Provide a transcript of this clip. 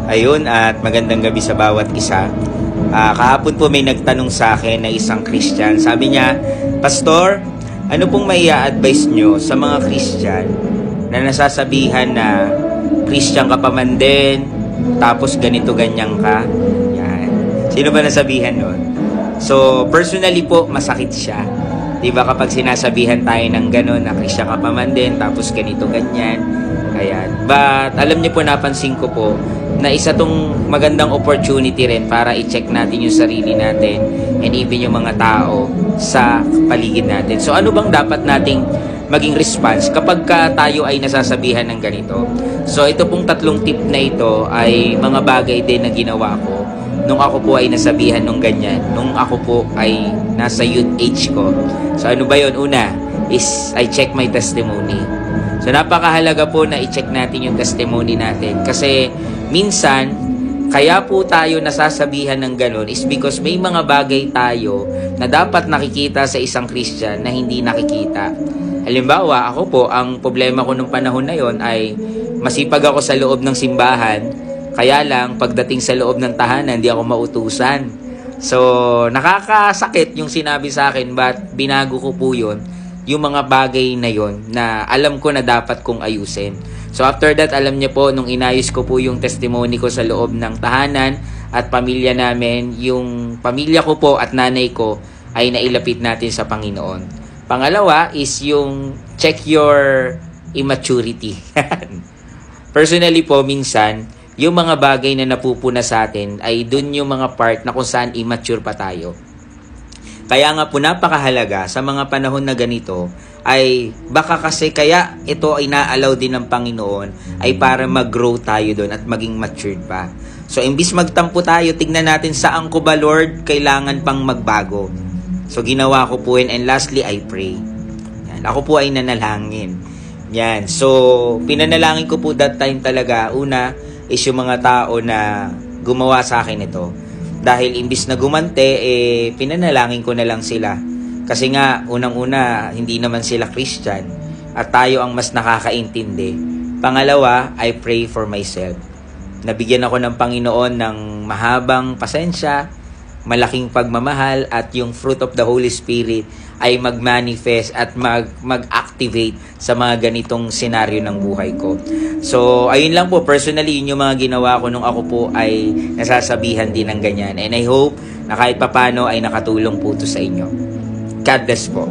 Ayun, at magandang gabi sa bawat isa. Kahapon po may nagtanong sa akin na isang Christian. Sabi niya, Pastor, ano pong maia-advise nyo sa mga Christian na nasasabihan na Christian ka pa man din, tapos ganito ganyan ka? Yan. Sino ba nasabihan nun? So, personally po, masakit siya. Diba kapag sinasabihan tayo ng gano'n na Christian ka pa man din, tapos ganito ganyan. Ayan. But alam niyo po, napansin ko po na isa tong magandang opportunity rin para i-check natin yung sarili natin and even yung mga tao sa paligid natin. So ano bang dapat nating maging response kapag tayo ay nasasabihan ng ganito? So ito pong tatlong tip na ito ay mga bagay din na ginawa ko nung ako po ay nasabihan nung ganyan, nung ako po ay nasa youth age ko. So ano ba yun? Una is I check my testimony. So napakahalaga po na i-check natin yung testimony natin kasi minsan kaya po tayo nasasabihan ng ganun is because may mga bagay tayo na dapat nakikita sa isang Christian na hindi nakikita. Halimbawa, ako po, ang problema ko nung panahon na yon ay masipag ako sa loob ng simbahan, kaya lang pagdating sa loob ng tahanan, hindi ako mautusan. So, nakakasakit yung sinabi sa akin, but binago ko po yun, yung mga bagay na yon na alam ko na dapat kong ayusin. So after that, alam niyo po, nung inayos ko po yung testimony ko sa loob ng tahanan at pamilya namin, yung pamilya ko po at nanay ko ay nailapit natin sa Panginoon. Pangalawa is yung check your immaturity. Personally po, minsan, yung mga bagay na napupuna sa atin ay dun yung mga part na kung saan immature pa tayo. Kaya nga po napakahalaga sa mga panahon na ganito ay baka kasi kaya ito ay na-allow din ng Panginoon ay para mag-grow tayo doon at maging matured pa. So imbis magtampo tayo, tignan natin saan ko ba, Lord, kailangan pang magbago. So ginawa ko po yun, and lastly I pray. Yan. Ako po ay nanalangin. Yan. So pinanalangin ko po that time talaga. Una is yung mga tao na gumawa sa akin ito. Dahil imbis na gumante, pinanalangin ko na lang sila. Kasi nga, unang-una, hindi naman sila Christian. At tayo ang mas nakakaintindi. Pangalawa, I pray for myself. Nabigyan ako ng Panginoon ng mahabang pasensya, malaking pagmamahal, at yung fruit of the Holy Spirit ay mag-manifest at mag-activate sa mga ganitong senaryo ng buhay ko. So, ayun lang po, personally, yun yung mga ginawa ko nung ako po ay nasasabihan din ng ganyan. And I hope na kahit papano ay nakatulong po ito sa inyo. God bless po.